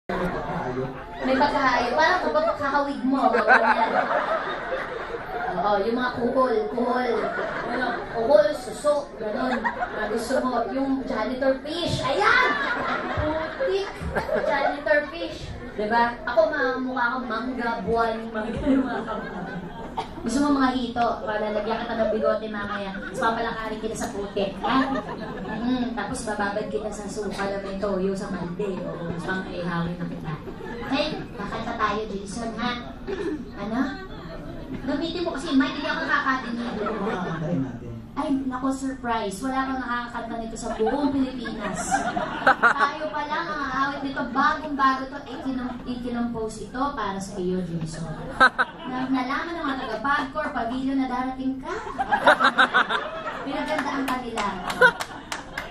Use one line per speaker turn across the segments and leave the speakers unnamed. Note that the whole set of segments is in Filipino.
May pagkahayo. Parang kapag kakawig mo. Oo, yung mga kuhol. Kuhol, suso, gano'n. Gusto mo, yung janitor fish. Ayan! Putik! Janitor fish. Diba? Ako mukha akong mangga, buwan, gusto mo mga hito, para lagyan kita ng bigote mamaya. Tapos papalakarin kita sa putik. Tapos bababad kita sa suka na may toyo sa malde. O pang ihawin na kita. Okay, kakanta tayo, Jason, ha? Ano? Gamitin mo kasi, Mike, hindi ako nakakatinig. Ay, nako, surprise. Wala kang nakakanta nito sa buong Pilipinas. Tayo pa lang ang aawit nito. Bagong-bago ito. Ikinumpose ito para sa iyo, Jason. Nalaman ng mga taga-Pagcor, Pavilion na darating ka. Pinagandaan ka nila.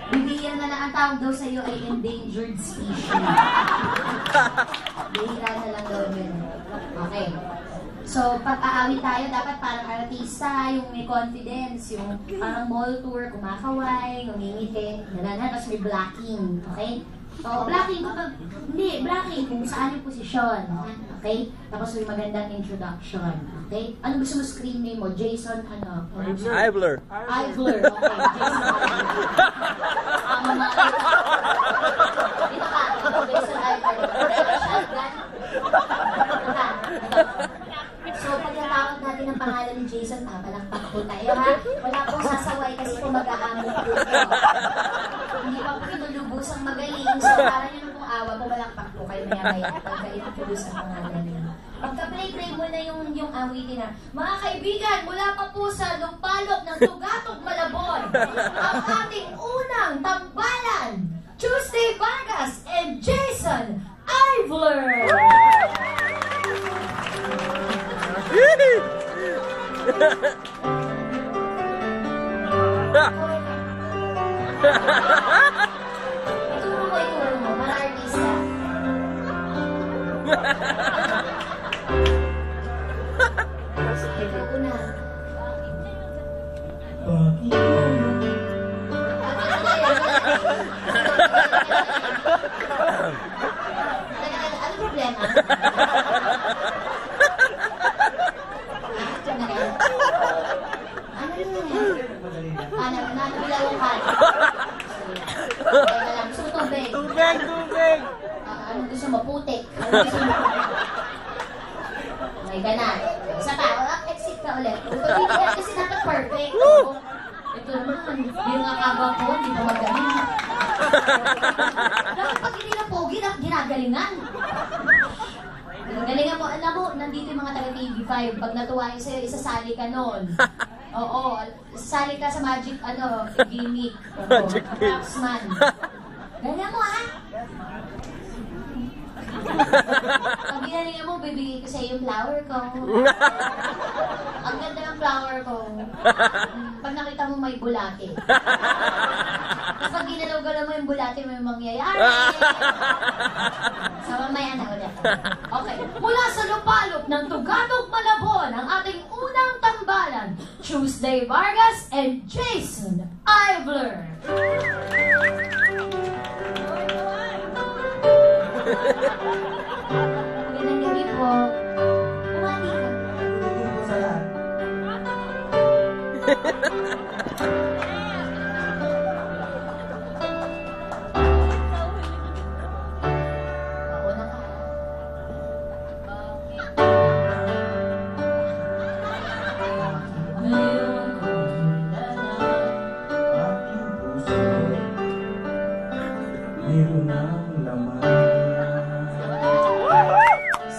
Bibigyan na lang ang tawag daw sa iyo ay endangered species. Bihira na lang daw yun. Okay. So, pag-aawit tayo, dapat parang artista, yung may confidence, yung parang mall tour, kumakaway, ngumingiti, tapos may blocking, okay? So, blocking kapag, hindi, blocking kung saan yung posisyon, okay? Tapos may magandang introduction, okay? Ano gusto mo screen name mo? Jason, ano?
Ivler.
Ivler, okay. Jason Ivler. Dito ka, Jason Ivler. Shotgun. So, pagkatawag natin ang pangalan ni Jason, palakpak po tayo, ha? Wala pong sasaway kasi kung mag-aamok po ito. Hindi pa po kinulubusang magaling. So, para nyo na pong awa, pumalakpak po kayo maya-maya pagka introduce ang pangalan niyo. Pagka-play-play mo na yung awitin na, mga kaibigan, mula pa po sa lumpalop ng Tugatog, Malabon, ang ating unang tambalan, Tuesday Vargas and Jason Ivler! Ituro mo, para artista. Ikaw una. Ano problema?
Tubig!
Ano gusto mo? Putik? Ano gusto mo? Okay ka na. Isa pa, exit ka ulit. Kasi dapat perfect. Ito naman, yung akaba ko, hindi pa magaling. Dapat pag hindi na pogi, ginagalingan. Galingan mo, alam mo, nandito yung mga taga-TV5. Pag natuwa yung sa'yo, isasali ka nun. Oo, sasali ka sa magic, gimmick.
Magic
Craftsman. Galingan mo, ha? Pag ginalingan mo, bibigay ko sa'yo yung flower ko. Ang ganda ng flower ko. Pag nakita mo, may bulate. Kapag ginalaw-galaw mo yung bulate, may mangyayari. Sa mamaya na ulit. Okay. Mula sa lupalop ng Tugatog, Malabon, ang ating unang tambalan, Tuesday Vargas and Jason Ivler. Magandang gabi po. Umati ka.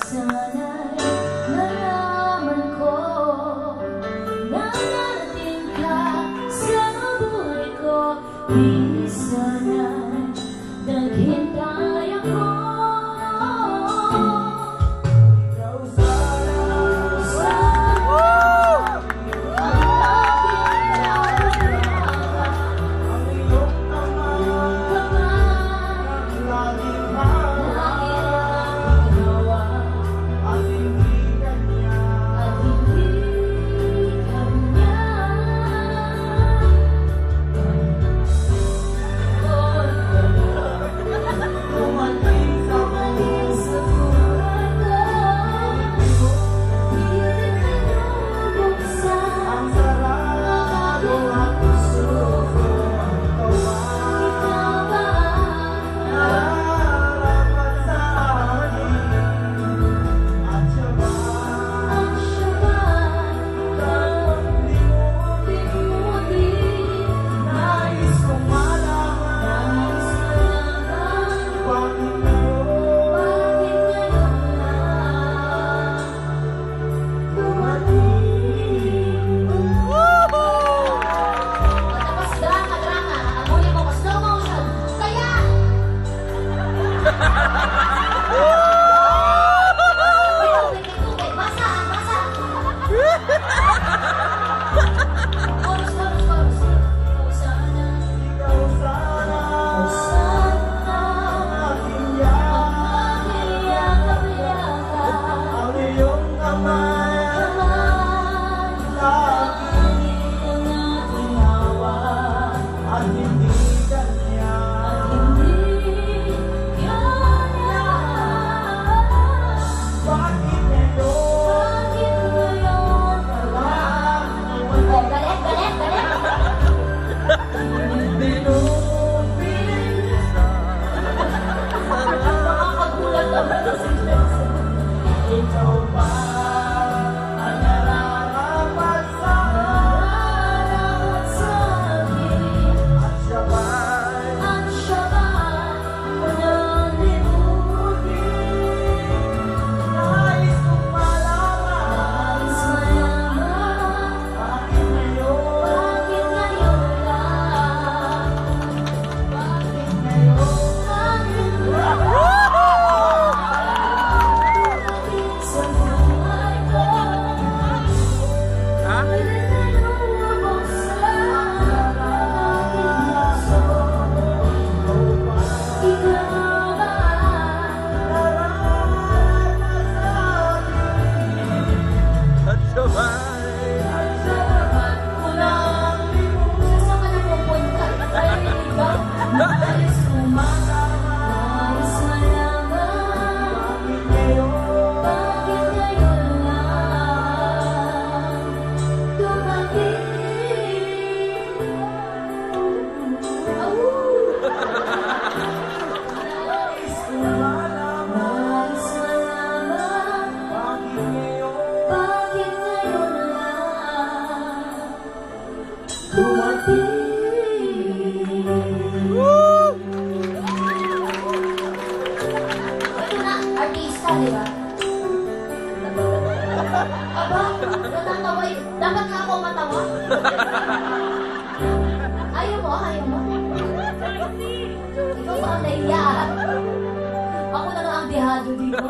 Sana'y nalaman ko na narating ka Artista, di ba? Aba, natatawa yun. Dapat nga ako matawa. Ayaw mo, ayaw mo. Ikaw ba ang naiya? Ako na nga ang bihado dito.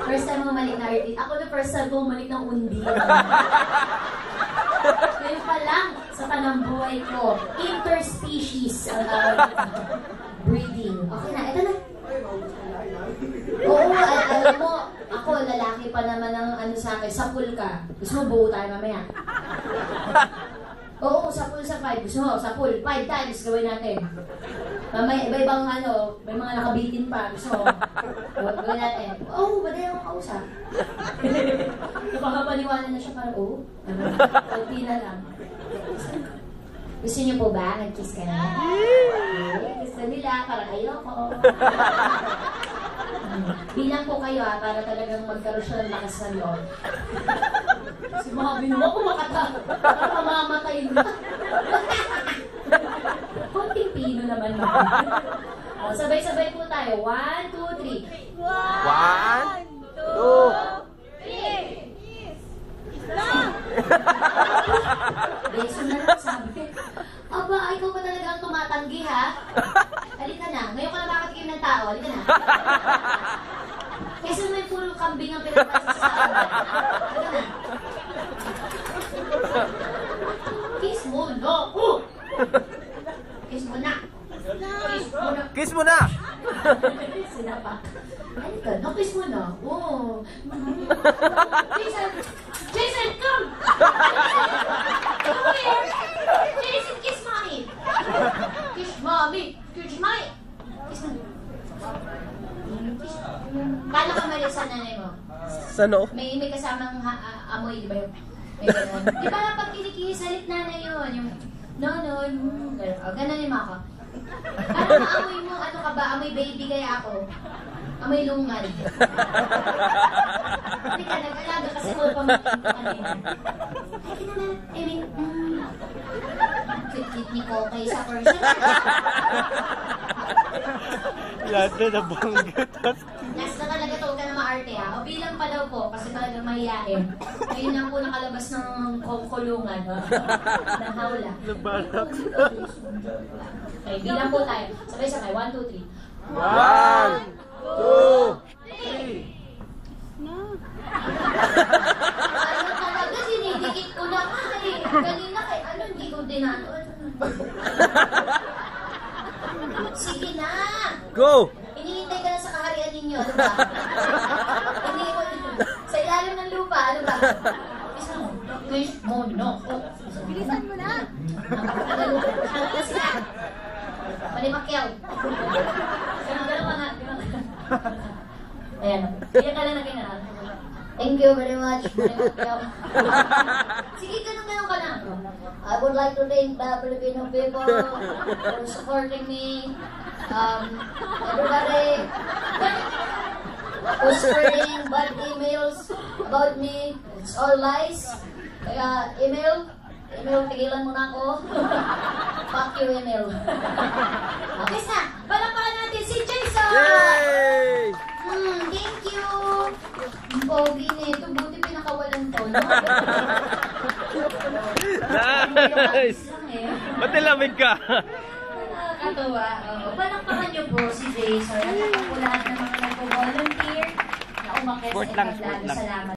First time bumalik na artist. Ako na first time bumalik ng undi. Ngayon pa lang sa tanang buhay ko, interspecies ang breeding. Okay na, ito na. Oo, alam mo, ako lalaki pa naman ang ano sa akin, sapul ka. Gusto mo buo tayo mamaya? Oo, sapul sa 5. Gusto mo, sapul. 5 times gawin natin. Mamaya, iba-ibang ano, may mga nakabitin pa. Gusto mo, gawin natin. Oo, ba din ako kausap? Napakapaniwala na siya parang, oo. Kunti na lang. Gusto niyo po ba? Nag-kiss ka na? Gusto nila, parang ayoko. Bilang po kayo para talagang magkaroon siya ng lakas ng loob. Sumabi mo ako para mamamatay na. Konting pino naman ba? Sabay-sabay po tayo. 1, 2, 3.
1, 2, 3.
Beso na lang sabi. Aba, ikaw pa talaga ang tumatanggi ha? Halika na. Ngayon ka na makatikim ng tao. Halika na. Kasi may puro kambing ang pinagpasa sa akin. Halika na. Kiss mo na. Kiss mo na. Kiss mo na.
Kiss mo na!
Sinapak. Halika na. Kiss mo na. Oh. Jason! Jason, come! Come here! Jason, kiss mommy! Kiss mommy! Kiss mommy! Kiss mommy! Kiss. Kala ka mali sa nanay mo?
Sa no?
May kasamang amoy, di ba yun? May ganun. Di ba pag kinikisalit nanay yun? Yung ganun yung maka. Parang amoy mo, ano ka ba? Amoy baby kaya ako. Amoy lungal. Hindi ka, nag-alaga kasi ko pamangkin ko kanina. Halika na, Erin. Cute-cute ni Kokay sa person.
Lahat na nabanggat.
Last na talaga to, huwag ka na maarte ha. O bilang pa daw po, kasi talagang mahiyain. Ngayon lang po nakalabas ng kulungan. Ng hawla.
Nabalak.
Okay, bilang po tayo. Sabay-sabay, 1, 2, 3.
1, 2, 3.
Ano talaga, sinidikit ko na kay. Kanina kay, ano, hindi ko dinano. Sige na.
Go!
Hinihintay ka na sa kaharian ninyo, ano ba? Hindi ko, sa ilalim ng lupa, ano ba? Kiss mo, no.
Bilisan mo na!
Hanggang sila. Palimakyaw. Dalawa nga. Ayan. Kaya ka lang na kinaan. Thank you very much. Sige, ganun ka na. I would like to thank the Filipino people for supporting me. Everybody who's spreading bad emails about me. It's all lies. Kaya email, tigilan mo na ako. Fuck you, email. Okay na. Palakpakan natin si Jason!
Yay!
Thank you! Ang pogi nito, buti pinakawalan to, no?
Nice! Ba't nilamig ka?
Nakakatawa. Palakpakan niyo po si Jason. At ako po lahat ng mga nag-volunteer na umakit sa
Sport lang,
Ikablado.
sport lang.
Salamat.